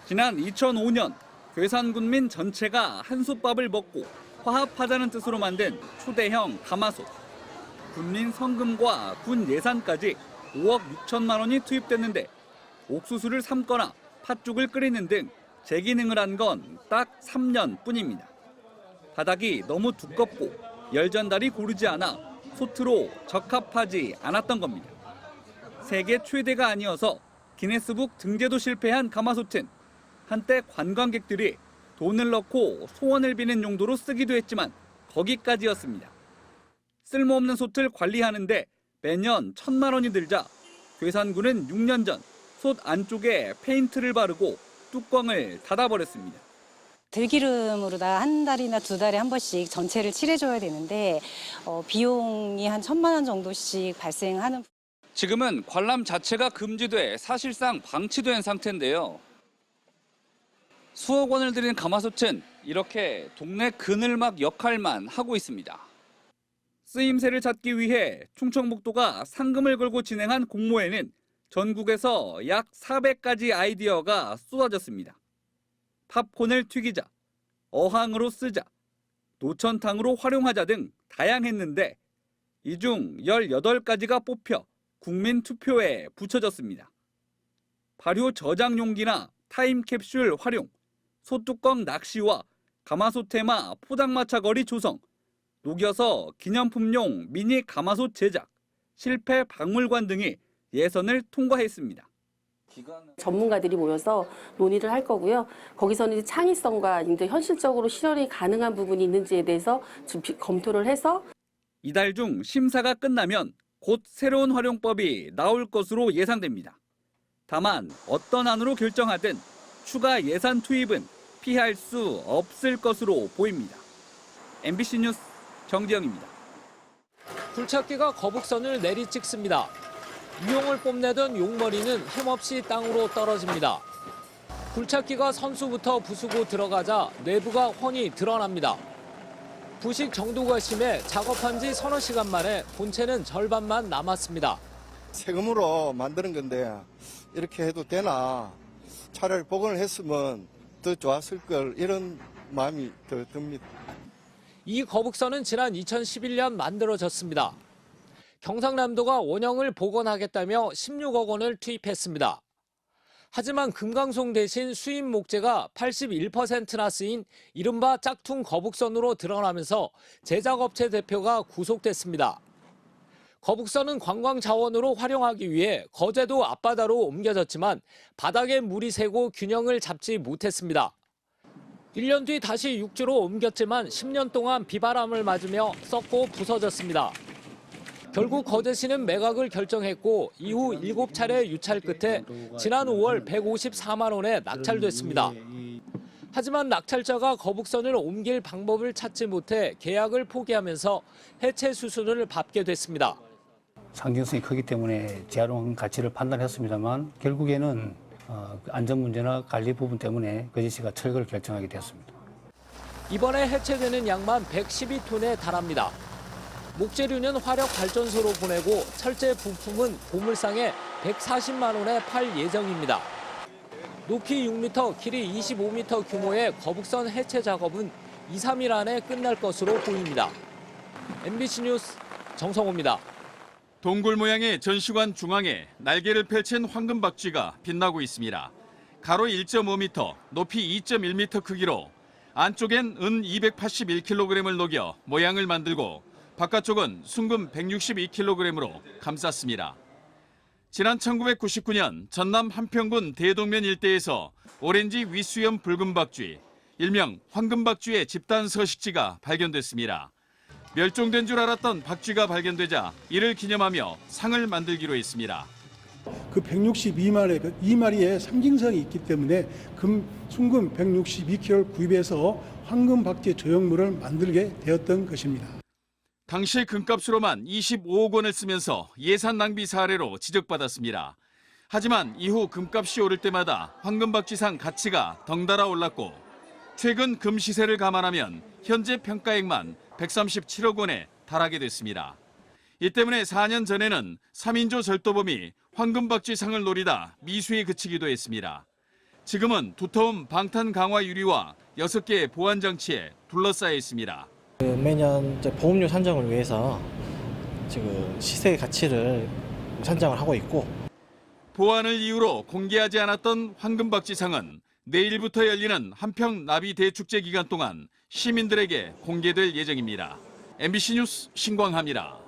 지난 2005년 괴산군민 전체가 한솥밥을 먹고 화합하자는 뜻으로 만든 초대형 가마솥. 군민 성금과 군 예산까지 5억 6천만 원이 투입됐는데 옥수수를 삶거나 팥죽을 끓이는 등 재기능을 한 건 딱 3년 뿐입니다. 바닥이 너무 두껍고 열전달이 고르지 않아 솥으로 적합하지 않았던 겁니다. 세계 최대가 아니어서 기네스북 등재도 실패한 가마솥은 한때 관광객들이 돈을 넣고 소원을 비는 용도로 쓰기도 했지만 거기까지였습니다. 쓸모없는 솥을 관리하는데 매년 1,000만 원이 들자 괴산군은 6년 전 솥 안쪽에 페인트를 바르고 뚜껑을 닫아버렸습니다. 들기름으로 다 한 달이나 두 달에 한 번씩 전체를 칠해줘야 되는데 비용이 한 1,000만 원 정도씩 발생하는. 지금은 관람 자체가 금지돼 사실상 방치된 상태인데요. 수억 원을 들인 가마솥은 이렇게 동네 그늘막 역할만 하고 있습니다. 쓰임새를 찾기 위해 충청북도가 상금을 걸고 진행한 공모에는 전국에서 약 400가지 아이디어가 쏟아졌습니다. 팝콘을 튀기자, 어항으로 쓰자, 노천탕으로 활용하자 등 다양했는데 이 중 18가지가 뽑혀 국민 투표에 붙여졌습니다. 발효 저장 용기나 타임캡슐 활용, 소뚜껑 낚시와 가마솥 테마 포장마차 거리 조성, 녹여서 기념품용 미니 가마솥 제작, 실패 박물관 등이 예선을 통과했습니다. 전문가들이 모여서 논의를 할 거고요. 거기서는 이제 창의성과 이제 현실적으로 실현이 가능한 부분이 있는지에 대해서 좀 검토를 해서 이달 중 심사가 끝나면 곧 새로운 활용법이 나올 것으로 예상됩니다. 다만 어떤 안으로 결정하든 추가 예산 투입은 피할 수 없을 것으로 보입니다. MBC 뉴스 정지영입니다. 굴착기가 거북선을 내리찍습니다. 유용을 뽐내던 용머리는 힘없이 땅으로 떨어집니다. 굴착기가 선수부터 부수고 들어가자 내부가 훤히 드러납니다. 부식 정도가 심해 작업한 지 서너 시간 만에 본체는 절반만 남았습니다. 세금으로 만드는 건데 이렇게 해도 되나, 차라리 복원을 했으면 더 좋았을 걸, 이런 마음이 더 듭니다. 이 거북선은 지난 2011년 만들어졌습니다. 경상남도가 원형을 복원하겠다며 16억 원을 투입했습니다. 하지만 금강송 대신 수입 목재가 81%나 쓰인 이른바 짝퉁 거북선으로 드러나면서 제작업체 대표가 구속됐습니다. 거북선은 관광 자원으로 활용하기 위해 거제도 앞바다로 옮겨졌지만 바닥에 물이 새고 균형을 잡지 못했습니다. 1년 뒤 다시 육지로 옮겼지만 10년 동안 비바람을 맞으며 썩고 부서졌습니다. 결국 거제시는 매각을 결정했고 이후 7차례 유찰 끝에 지난 5월 154만 원에 낙찰됐습니다. 하지만 낙찰자가 거북선을 옮길 방법을 찾지 못해 계약을 포기하면서 해체 수순을 밟게 됐습니다. 상징성이 크기 때문에 재활용 가치를 판단했습니다만 결국에는 안전 문제나 관리 부분 때문에 거제시가 철거를 결정하게 되었습니다. 이번에 해체되는 양만 112톤에 달합니다. 목재류는 화력 발전소로 보내고 철제 부품은 보물상에 140만 원에 팔 예정입니다. 높이 6m, 길이 25m 규모의 거북선 해체 작업은 2, 3일 안에 끝날 것으로 보입니다. MBC 뉴스 정성호입니다. 동굴 모양의 전시관 중앙에 날개를 펼친 황금박쥐가 빛나고 있습니다. 가로 1.5m, 높이 2.1m 크기로 안쪽엔 은 281kg을 녹여 모양을 만들고 바깥쪽은 순금 162kg으로 감쌌습니다. 지난 1999년 전남 한평군 대동면 일대에서 오렌지 위수염 붉은박쥐, 일명 황금박쥐의 집단 서식지가 발견됐습니다. 멸종된 줄 알았던 박쥐가 발견되자 이를 기념하며 상을 만들기로 했습니다. 그 162마리의 그 2마리의 상징성이 있기 때문에 순금 162kg를 구입해서 황금박쥐 조형물을 만들게 되었던 것입니다. 당시 금값으로만 25억 원을 쓰면서 예산 낭비 사례로 지적받았습니다. 하지만 이후 금값이 오를 때마다 황금박쥐상 가치가 덩달아 올랐고 최근 금 시세를 감안하면 현재 평가액만 137억 원에 달하게 됐습니다. 이 때문에 4년 전에는 3인조 절도범이 황금박쥐상을 노리다 미수에 그치기도 했습니다. 지금은 두터운 방탄 강화 유리와 6개의 보안 장치에 둘러싸여 있습니다. 매년 이제 보험료 산정을 위해서 지금 시세 가치를 산정을 하고 있고, 보안을 이유로 공개하지 않았던 황금박쥐상은 내일부터 열리는 한평 나비 대축제 기간 동안 시민들에게 공개될 예정입니다. MBC 뉴스 신광하입니다.